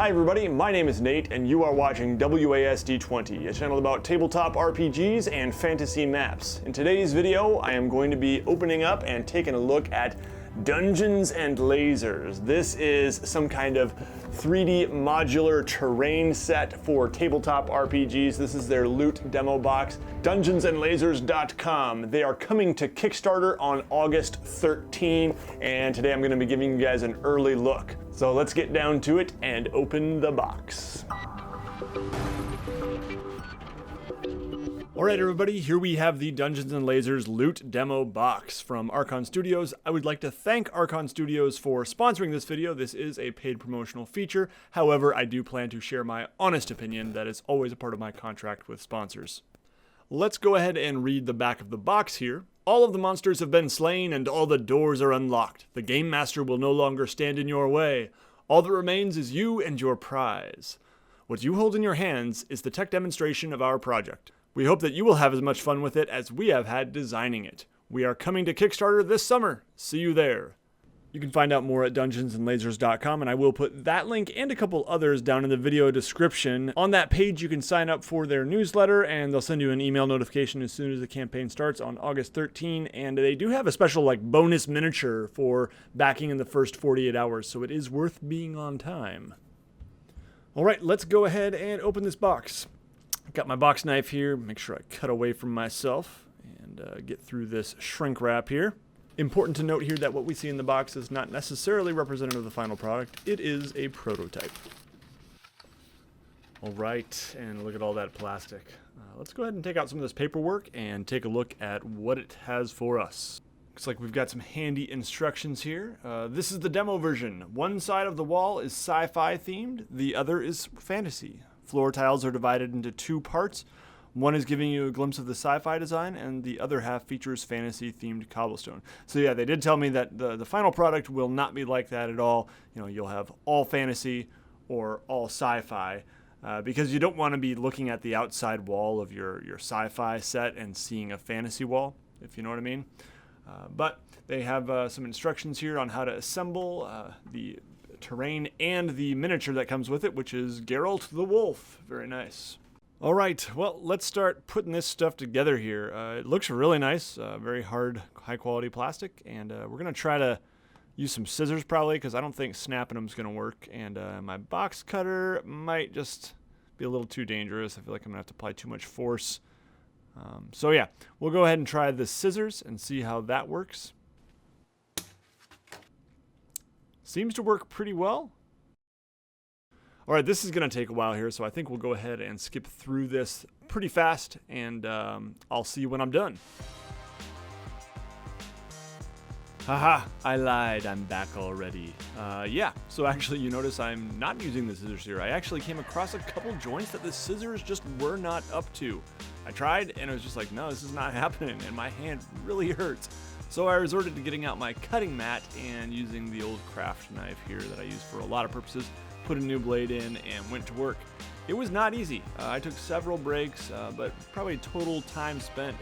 Hi everybody, my name is Nate and you are watching WASD20, a channel about tabletop RPGs and fantasy maps. In today's video, I am going to be opening up and taking a look at Dungeons and Lasers. This is some kind of 3D modular terrain set for tabletop RPGs. This is their loot demo box, dungeonsandlasers.com. They are coming to Kickstarter on August 13, and today I'm going to be giving you guys an early look. So let's get down to it and open the box. Alright everybody, here we have the Dungeons & Lasers Loot Demo Box from Archon Studios. I would like to thank Archon Studios for sponsoring this video. This is a paid promotional feature. However, I do plan to share my honest opinion. That is always a part of my contract with sponsors. Let's go ahead and read the back of the box here. All of the monsters have been slain and all the doors are unlocked. The Game Master will no longer stand in your way. All that remains is you and your prize. What you hold in your hands is the tech demonstration of our project. We hope that you will have as much fun with it as we have had designing it. We are coming to Kickstarter this summer. See you there. You can find out more at dungeonsandlasers.com, and I will put that link and a couple others down in the video description. On that page, you can sign up for their newsletter, and they'll send you an email notification as soon as the campaign starts on August 13. And they do have a special bonus miniature for backing in the first 48 hours, so it is worth being on time. All right, let's go ahead and open this box. Got my box knife here, make sure I cut away from myself and get through this shrink wrap here. Important to note here that what we see in the box is not necessarily representative of the final product. It is a prototype. Alright, and look at all that plastic. Let's go ahead and take out some of this paperwork and take a look at what it has for us. Looks like we've got some handy instructions here. This is the demo version. One side of the wall is sci-fi themed, the other is fantasy. Floor tiles are divided into two parts. One is giving you a glimpse of the sci-fi design, and the other half features fantasy-themed cobblestone. So yeah, they did tell me that the final product will not be like that at all. You know, you'll have all fantasy or all sci-fi, because you don't want to be looking at the outside wall of your sci-fi set and seeing a fantasy wall, if you know what I mean. But they have some instructions here on how to assemble the terrain and the miniature that comes with it, which is Geralt the Wolf. Very nice. All right, well, let's start putting this stuff together here. It looks really nice, very hard, high-quality plastic, and we're going to try to use some scissors probably, because I don't think snapping them is going to work, and my box cutter might just be a little too dangerous. I feel like I'm going to have to apply too much force. So yeah, we'll go ahead and try the scissors and see how that works. Seems to work pretty well. All right, this is going to take a while here, so I think we'll go ahead and skip through this pretty fast, and I'll see you when I'm done. Haha, I lied. I'm back already. Yeah, so actually you notice I'm not using the scissors here. I actually came across a couple joints that the scissors just were not up to. I tried, and it was just like, no, this is not happening, and my hand really hurts. So I resorted to getting out my cutting mat and using the old craft knife here that I use for a lot of purposes, put a new blade in, and went to work. It was not easy. I took several breaks, but probably total time spent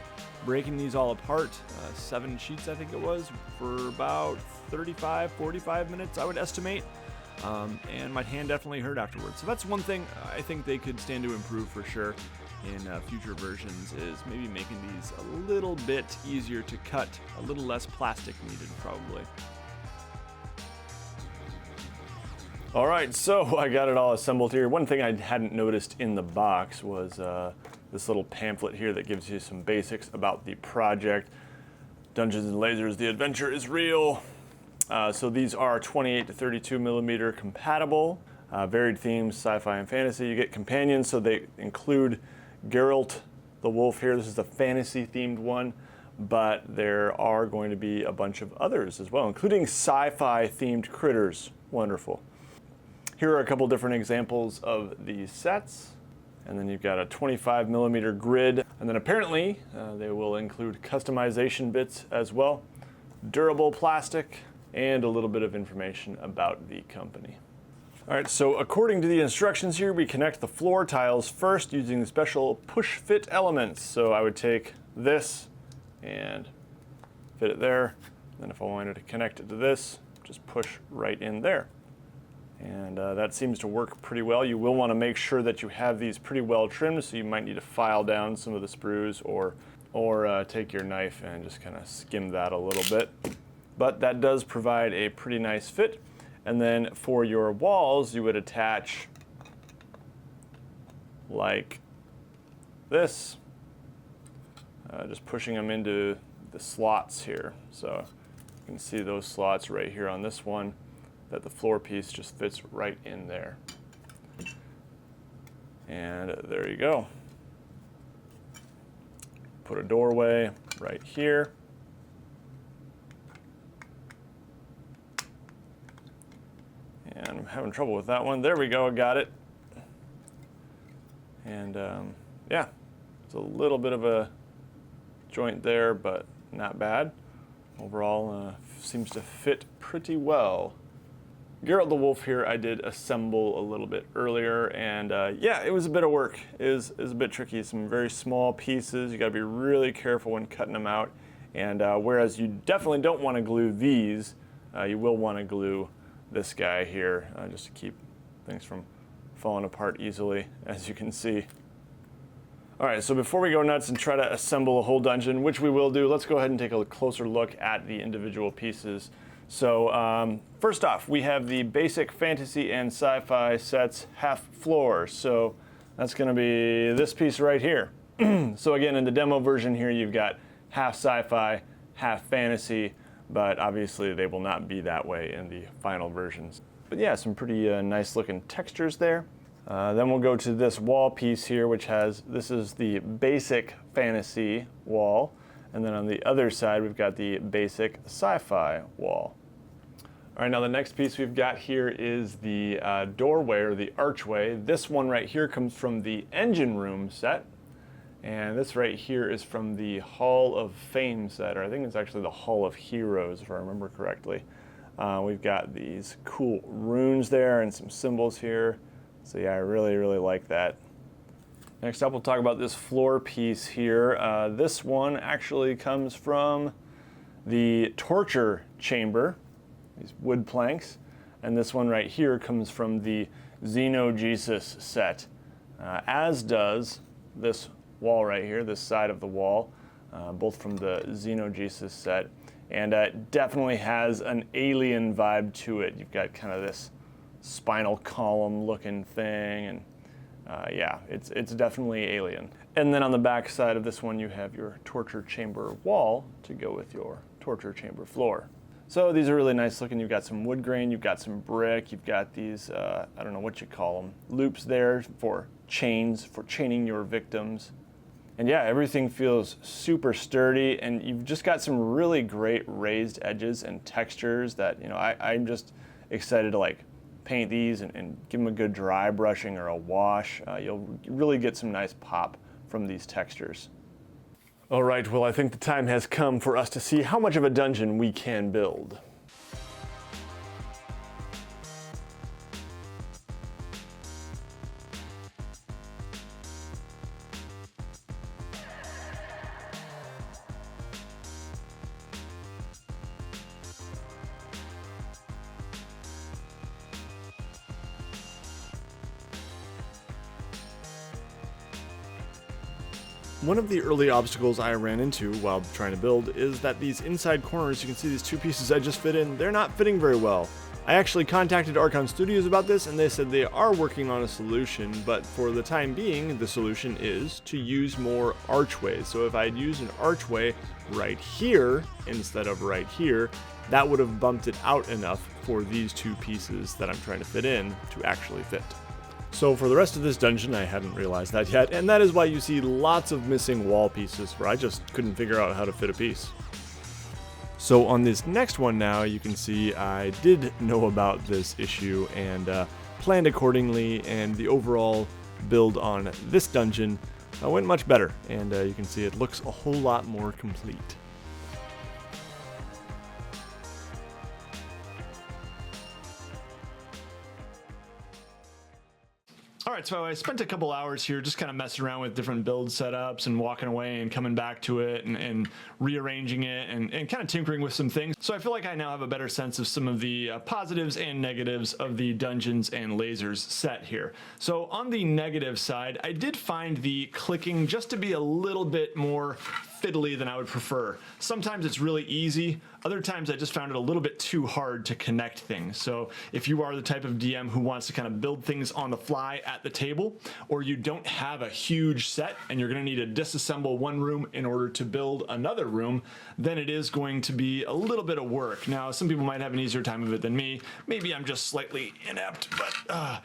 breaking these all apart. 7 sheets, I think it was, for about 35, 45 minutes, I would estimate. And my hand definitely hurt afterwards. So that's one thing I think they could stand to improve for sure in future versions, is maybe making these a little bit easier to cut, a little less plastic needed probably. All right, so I got it all assembled here. One thing I hadn't noticed in the box was this little pamphlet here that gives you some basics about the project. Dungeons and Lasers, the adventure is real. So these are 28 to 32 millimeter compatible, varied themes, sci-fi and fantasy. You get companions, so they include Geralt the Wolf here. This is the fantasy themed one, but there are going to be a bunch of others as well, including sci-fi themed critters. Wonderful. Here are a couple different examples of these sets, and then you've got a 25 millimeter grid, and then apparently they will include customization bits as well, durable plastic, and a little bit of information about the company. All right, so according to the instructions here, we connect the floor tiles first using the special push fit elements. So I would take this and fit it there. Then if I wanted to connect it to this, just push right in there. And that seems to work pretty well. You will want to make sure that you have these pretty well trimmed, so you might need to file down some of the sprues or take your knife and just kind of skim that a little bit. But that does provide a pretty nice fit. And then for your walls, you would attach like this, just pushing them into the slots here. So you can see those slots right here on this one, that the floor piece just fits right in there. And there you go. Put a doorway right here. And I'm having trouble with that one. There we go, I got it. And yeah, it's a little bit of a joint there, but not bad. Overall, seems to fit pretty well. Geralt the Wolf here, I did assemble a little bit earlier, and yeah, it was a bit of work. It was a bit tricky. Some very small pieces. You got to be really careful when cutting them out. And whereas you definitely don't want to glue these, you will want to glue this guy here, just to keep things from falling apart easily, as you can see. All right, so before we go nuts and try to assemble a whole dungeon, which we will do, let's go ahead and take a closer look at the individual pieces. So first off, we have the basic fantasy and sci-fi sets half floor. So that's going to be this piece right here. So again, in the demo version here, you've got half sci-fi, half fantasy, but obviously they will not be that way in the final versions. But yeah, some pretty nice looking textures there. Then we'll go to this wall piece here, which has, this is the basic fantasy wall. And then on the other side, we've got the basic sci-fi wall. All right, now the next piece we've got here is the doorway or the archway. This one right here comes from the engine room set. And this right here is from the Hall of Fame set, or I think it's actually the Hall of Heroes, if I remember correctly. We've got these cool runes there and some symbols here. So yeah, I really, really like that. Next up, we'll talk about this floor piece here. This one actually comes from the torture chamber, these wood planks. And this one right here comes from the Xenogesis set, as does this wall right here, this side of the wall, both from the Xenogesis set. And it definitely has an alien vibe to it. You've got kind of this spinal column looking thing, and yeah, it's definitely alien. And then on the back side of this one, you have your torture chamber wall to go with your torture chamber floor. So these are really nice looking. You've got some wood grain, you've got some brick, you've got these, I don't know what you call them, loops there for chains, for chaining your victims. And yeah, everything feels super sturdy, and you've just got some really great raised edges and textures that, you know, I'm just excited to like paint these and give them a good dry brushing or a wash. You'll really get some nice pop from these textures. All right, well, I think the time has come for us to see how much of a dungeon we can build. One of the early obstacles I ran into while trying to build is that these inside corners, you can see these two pieces I just fit in, they're not fitting very well. I actually contacted Archon Studios about this, and they said they are working on a solution, but for the time being, the solution is to use more archways. So if I'd used an archway right here instead of right here, that would have bumped it out enough for these two pieces that I'm trying to fit in to actually fit. So for the rest of this dungeon, I hadn't realized that yet, and that is why you see lots of missing wall pieces, where I just couldn't figure out how to fit a piece. So on this next one now, you can see I did know about this issue and planned accordingly, and the overall build on this dungeon went much better, and you can see it looks a whole lot more complete. All right, so I spent a couple hours here just kind of messing around with different build setups and walking away and coming back to it and rearranging it and kind of tinkering with some things. So I feel like I now have a better sense of some of the positives and negatives of the Dungeons and Lasers set here. So on the negative side, I did find the clicking just to be a little bit more fiddly than I would prefer. Sometimes it's really easy. Other times I just found it a little bit too hard to connect things. So if you are the type of DM who wants to kind of build things on the fly at the table, or you don't have a huge set and you're going to need to disassemble one room in order to build another room, then it is going to be a little bit of work. Now, some people might have an easier time of it than me. Maybe I'm just slightly inept, but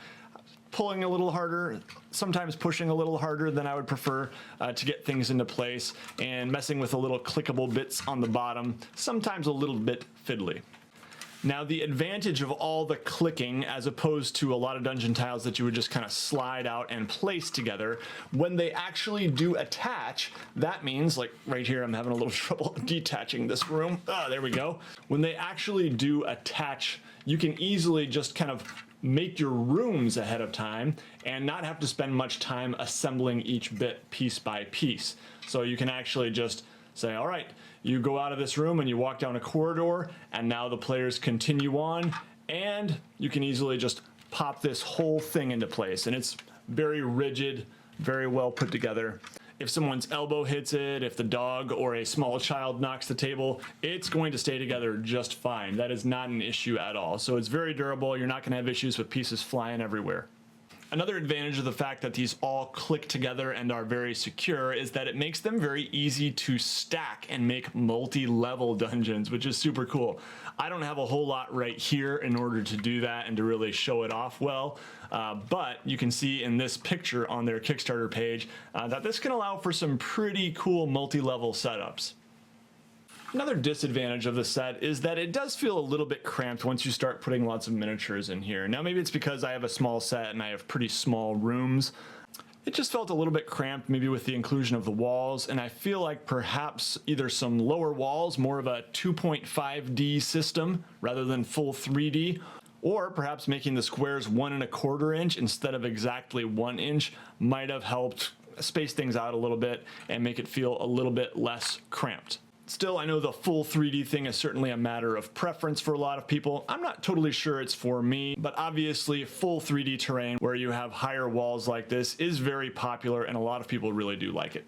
pulling a little harder, sometimes pushing a little harder than I would prefer to get things into place, and messing with the little clickable bits on the bottom, sometimes a little bit fiddly. Now, the advantage of all the clicking, as opposed to a lot of dungeon tiles that you would just kind of slide out and place together, when they actually do attach, that means, like right here, I'm having a little trouble detaching this room. There we go. When they actually do attach, you can easily just kind of make your rooms ahead of time and not have to spend much time assembling each bit piece by piece. So you can actually just say, all right, you go out of this room and you walk down a corridor, and now the players continue on, and you can easily just pop this whole thing into place. And it's very rigid, very well put together. If someone's elbow hits it, if the dog or a small child knocks the table, it's going to stay together just fine. That is not an issue at all. So it's very durable. You're not going to have issues with pieces flying everywhere. Another advantage of the fact that these all click together and are very secure is that it makes them very easy to stack and make multi-level dungeons, which is super cool. I don't have a whole lot right here in order to do that and to really show it off well, but you can see in this picture on their Kickstarter page that this can allow for some pretty cool multi-level setups. Another disadvantage of the set is that it does feel a little bit cramped once you start putting lots of miniatures in here. Now, maybe it's because I have a small set and I have pretty small rooms. It just felt a little bit cramped, maybe with the inclusion of the walls, and I feel like perhaps either some lower walls, more of a 2.5D system rather than full 3D, or perhaps making the squares 1 1/4 inch instead of exactly 1 inch might have helped space things out a little bit and make it feel a little bit less cramped. Still, I know the full 3D thing is certainly a matter of preference for a lot of people. I'm not totally sure it's for me, but obviously full 3D terrain where you have higher walls like this is very popular, and a lot of people really do like it.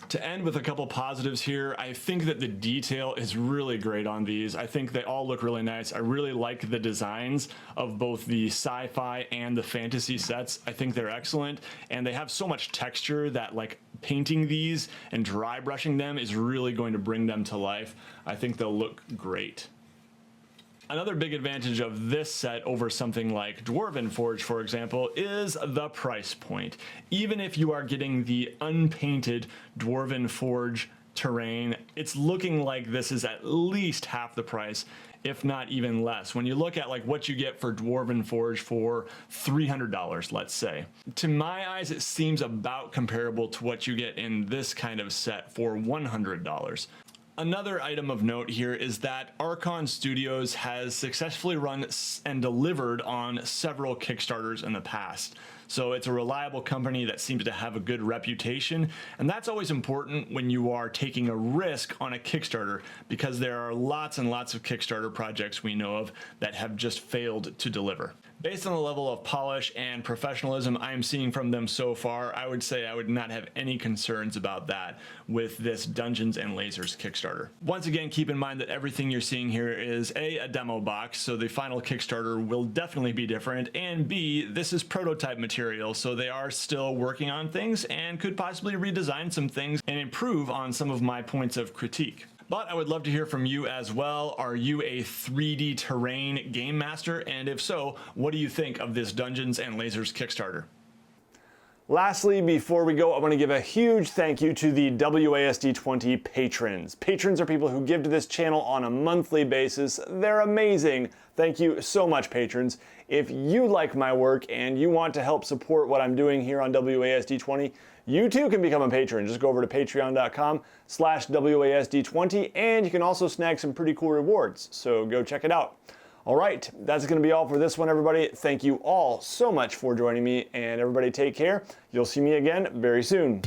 To end with a couple positives here, I think that the detail is really great on these. I think they all look really nice. I really like the designs of both the sci-fi and the fantasy sets. I think they're excellent, and they have so much texture that, like, painting these and dry brushing them is really going to bring them to life. I think they'll look great. Another big advantage of this set over something like Dwarven Forge, for example, is the price point. Even if you are getting the unpainted Dwarven Forge terrain, it's looking like this is at least half the price, if not even less. When you look at like what you get for Dwarven Forge for $300, let's say. To my eyes, it seems about comparable to what you get in this kind of set for $100. Another item of note here is that Archon Studios has successfully run and delivered on several Kickstarters in the past. So it's a reliable company that seems to have a good reputation, and that's always important when you are taking a risk on a Kickstarter, because there are lots and lots of Kickstarter projects we know of that have just failed to deliver. Based on the level of polish and professionalism I am seeing from them so far, I would say I would not have any concerns about that with this Dungeons and Lasers Kickstarter. Once again, keep in mind that everything you're seeing here is a demo box, so the final Kickstarter will definitely be different, and B, this is prototype material, so they are still working on things and could possibly redesign some things and improve on some of my points of critique. But I would love to hear from you as well. Are you a 3D terrain game master? And if so, what do you think of this Dungeons and Lasers Kickstarter? Lastly, before we go, I want to give a huge thank you to the WASD20 patrons. Patrons are people who give to this channel on a monthly basis. They're amazing. Thank you so much, patrons. If you like my work and you want to help support what I'm doing here on WASD20, you too can become a patron. Just go over to patreon.com/WASD20, and you can also snag some pretty cool rewards, so go check it out. All right, that's going to be all for this one, everybody. Thank you all so much for joining me, and everybody take care. You'll see me again very soon.